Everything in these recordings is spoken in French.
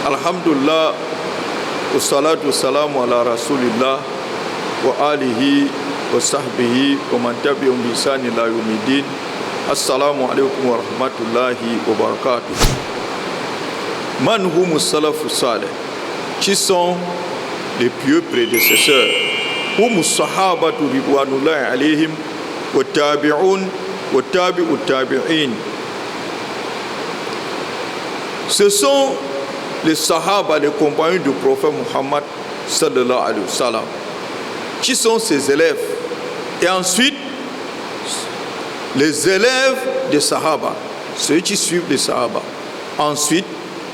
Alhamdulillah, wa salatu wa salamu ala rasulillah wa alihi wa sahbihi wa man tabi'ahum bi ihsan ila yawmiddin. Assalamu alaikum wa rahmatullahi wa barakatuh. Man humus salafus salih? Qui sont les pieux prédécesseurs? Humus sahabatu ridwanullahi alayhim wa tabi'un wa tabi'ut tabi'in. Ce sont les sahaba, les compagnons du prophète Muhammad sallallahu alayhi wa sallam, qui sont ses élèves. Et ensuite, les élèves des sahaba, ceux qui suivent les sahaba. Ensuite,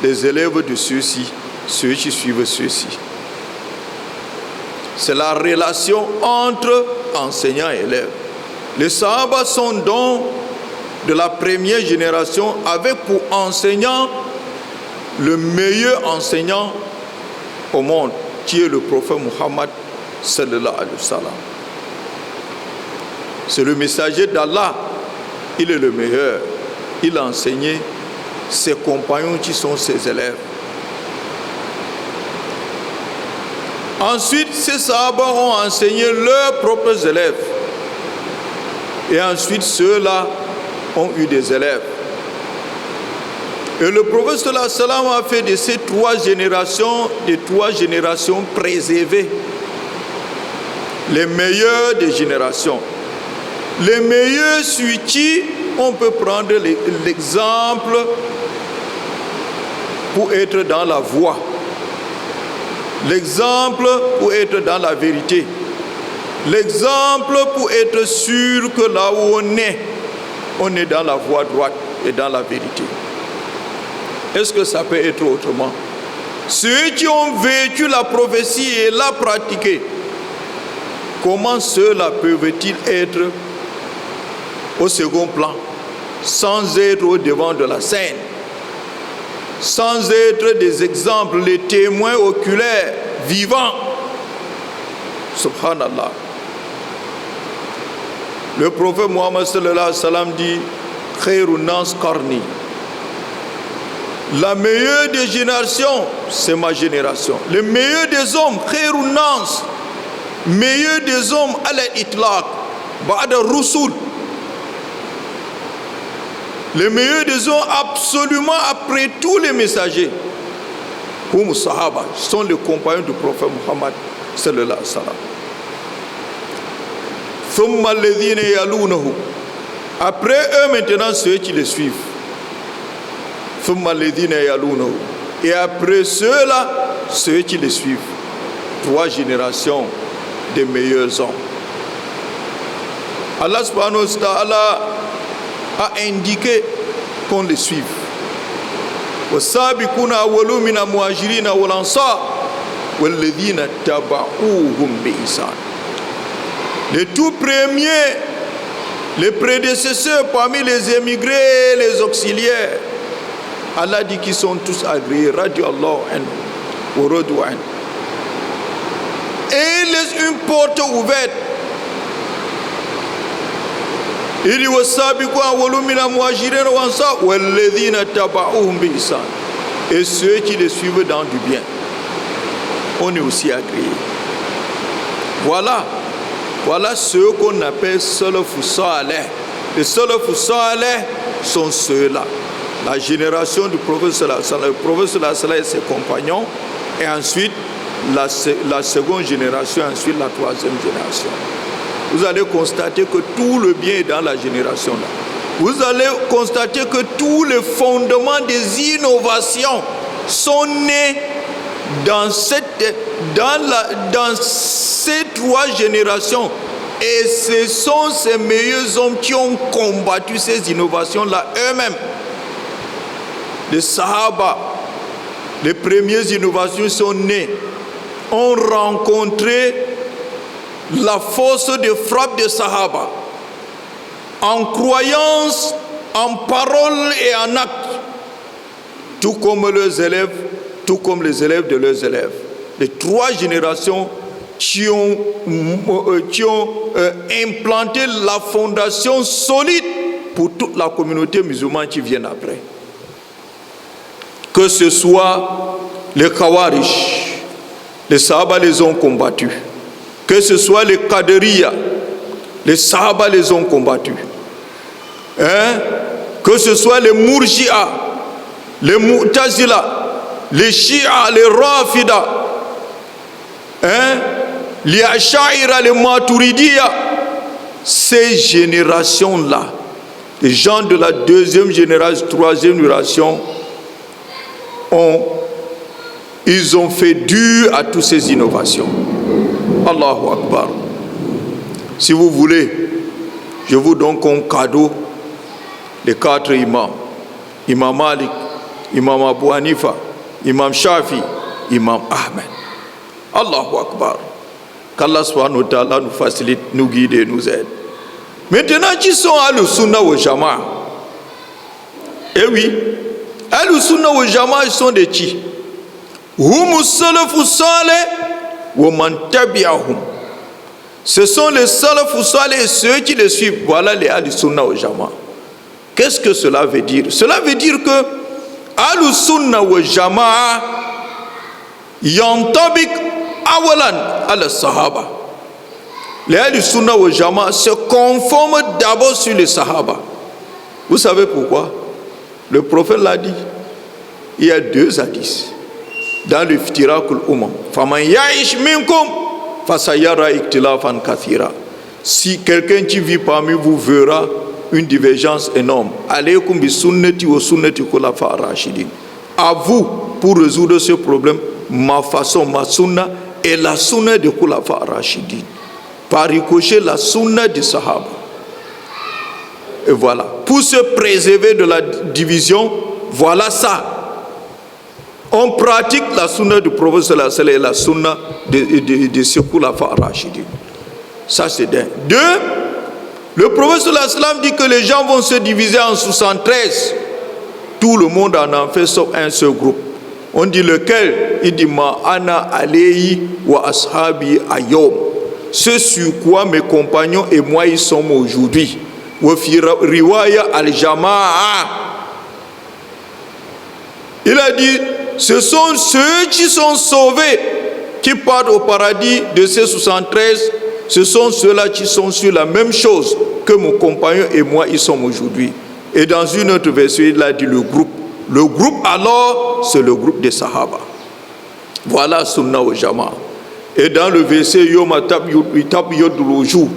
les élèves de ceux-ci, ceux qui suivent ceux-ci. C'est la relation entre enseignants et élèves. Les sahaba sont donc de la première génération avec pour enseignant le meilleur enseignant au monde, qui est le prophète Muhammad sallallahu alayhi wa sallam. C'est le messager d'Allah, il est le meilleur. Il a enseigné ses compagnons qui sont ses élèves. Ensuite, ces sahaba ont enseigné leurs propres élèves. Et ensuite, ceux-là ont eu des élèves. Et le prophète sallallahu alayhi wa sallam a fait de ces trois générations préservées, les meilleures des générations. Les meilleurs sur qui on peut prendre l'exemple pour être dans la voie, l'exemple pour être dans la vérité, l'exemple pour être sûr que là où on est dans la voie droite et dans la vérité. Est-ce que ça peut être autrement? Ceux qui ont vécu la prophétie et la pratiqué, comment ceux-là peuvent-ils être au second plan, sans être au devant de la scène, sans être des exemples, les témoins oculaires, vivants? Subhanallah. Le prophète Muhammad sallallahu alayhi wa sallam dit: Khairun nas qarni. La meilleure des générations, c'est ma génération. Le meilleur des hommes, Khairun nas, meilleur des hommes, al-itlaq, ba'da rusul. Les meilleurs des hommes, absolument après tous les messagers, hum sahaba, sont les compagnons du prophète Muhammad sallallahu alayhi wa sallam. Thumma alladhina yalunahu. Après eux maintenant ceux qui les suivent. Thumma alladhina yalunahu. Et après ceux-là, ceux qui les suivent. Trois générations des meilleurs hommes. Allah subhanahu wa ta'ala a indiqué qu'on les suive. Wasabiquna awwalu min al-muhajirin wal ansar walladhina tabauhum bi ihsan. Les tout premiers, les prédécesseurs parmi les émigrés, les auxiliaires, Allah dit qu'ils sont tous agréés, radiyallahu anhu wa radu anhu. Et il laisse une porte ouverte. Il dit wasabiqu awwalu min al-muhajirin wal ansar walladhina tabauhum bi ihsan. Et ceux qui les suivent dans du bien, on est aussi agréés. Voilà ceux qu'on appelle salafus salih. Les salafus salih sont ceux-là. La génération du prophète sallallahu alayhi wa sallam, le prophète sallallahu alayhi wa sallam et ses compagnons, et ensuite la seconde génération, ensuite la troisième génération. Vous allez constater que tout le bien est dans la génération là. Vous allez constater que tous les fondements des innovations sont nés dans ces trois générations. Et ce sont ces meilleurs hommes qui ont combattu ces innovations là eux-mêmes. Les sahaba, les premières innovations sont nées, ont rencontré la force de frappe des sahaba, en croyance, en parole et en acte, tout comme leurs élèves, tout comme les élèves de leurs élèves. Les trois générations qui ont implanté la fondation solide pour toute la communauté musulmane qui vient après. Que ce soit les Khawarij, les Sahaba les ont combattus. Que ce soit les Qadariya, les Sahaba les ont combattus. Que ce soit les Murji'a, les Mu'tazila, les Shia, les Rafida, les Ash'aira, les Maturidiya, ces générations-là, les gens de la deuxième génération, troisième génération, ils ont fait dur à toutes ces innovations. Allahu Akbar. Si vous voulez, je vous donne comme cadeau les 4 imams. Imam Malik, Imam Abu Hanifa, Imam Shafi, Imam Ahmed. Allahu Akbar. Qu'Allah subhanahu wa ta'ala nous facilite, nous guide et nous aide. Maintenant, qui sont Ahl-Sunnah wal Jama'a? Eh oui, Ahl-Sunnah wal Jama'a, ils sont des qui? Hum salafu salih wa man tabi'ahum. Ce sont les salafu salih et ceux qui les suivent. Voilà les Ahl-Sunnah wal Jama'a. Qu'est-ce que cela veut dire? Cela veut dire que Ahl-Sunnah wal Jama'a yantabik awalan ala sahaba. Les Ahl-Sunnah wal Jama'a se conforment d'abord sur les Sahaba. Vous savez pourquoi? Le prophète l'a dit. Il y a 2 hadiths dans le Iftirakul Umam. Faman ya'ish minkum fasayara iktilafan kathira. Si quelqu'un qui vit parmi vous verra une divergence énorme, alaykum bi sunnati wa sunnati khulafa ar-rashidin. À vous, pour résoudre ce problème, ma façon, ma sunna et la sunna de khulafa ar-rashidin. Par ricochet, la sunna des Sahaba. Et voilà. Pour se préserver de la division, voilà ça. On pratique la sunna du prophète sallallahu alayhi wa sallam et la sunna de ce khulafa ar-rashidin. Ça, c'est d'un. 2, le prophète sallallahu alayhi wa sallam dit que les gens vont se diviser en 73. Tout le monde en a fait sauf un seul groupe. On dit lequel? Il dit ma ana alayhi wa ashabi ayom. Ce sur quoi mes compagnons et moi y sommes aujourd'hui. Wa fi riwaya al-jama'a. Il a dit, ce sont ceux qui sont sauvés, qui partent au paradis de ces 73. Ce sont ceux-là qui sont sur la même chose que mon compagnon et moi y sommes aujourd'hui. Et dans une autre version, il a dit le groupe. Le groupe alors, c'est le groupe des Sahaba. Voilà Sunnah wal Jama'a. Et dans le verset Yoma tab yodul wujuh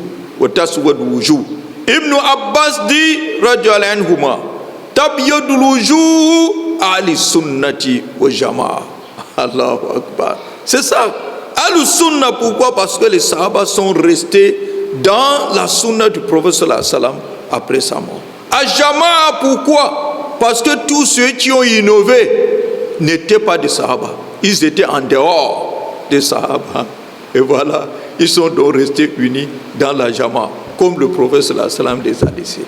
wa taswad wujuh, Ibn Abbas dit radiyallahu anhuma, tab yodul wujuh ahli sunnati wal Jama'a. Allahu Akbar. C'est ça. Ahl-Sunnah, pourquoi? Parce que les Sahaba sont restés dans la Sunnah du prophète sallallahu alayhi wa sallam après sa mort. Al-Jama'a, pourquoi? Parce que tous ceux qui ont innové n'étaient pas des Sahaba. Ils étaient en dehors des Sahaba. Et voilà, ils sont donc restés unis dans la Jama'a, comme le prophète sallallahu alayhi wa sallam les a laissés.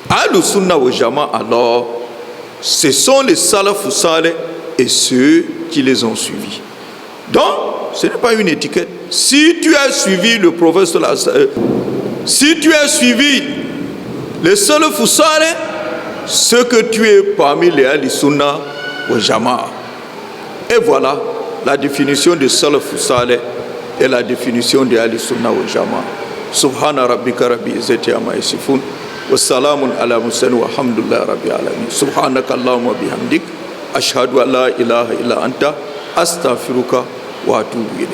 Ahl-Sunnah wal Jama'a, alors, ce sont les salafus salih et ceux qui les ont suivis. Donc, ce n'est pas une étiquette. Si tu as suivi le prophète sallallahu alayhi wa sallam, si tu as suivi les salafus salih, ce que tu es parmi les Ahl-Sunnah wal Jama'a. Et voilà la définition de salafus salih et la définition de Ahl-Sunnah wal Jama'a. Subhana rabbika rabbil izzati amma yasifun wa salamun ala mursalin walhamdulillahi rabbil alamin. Subhanaka Allahumma bihamdik ashhadu an la ilaha illa anta astaghfiruka wa atubu ilayk.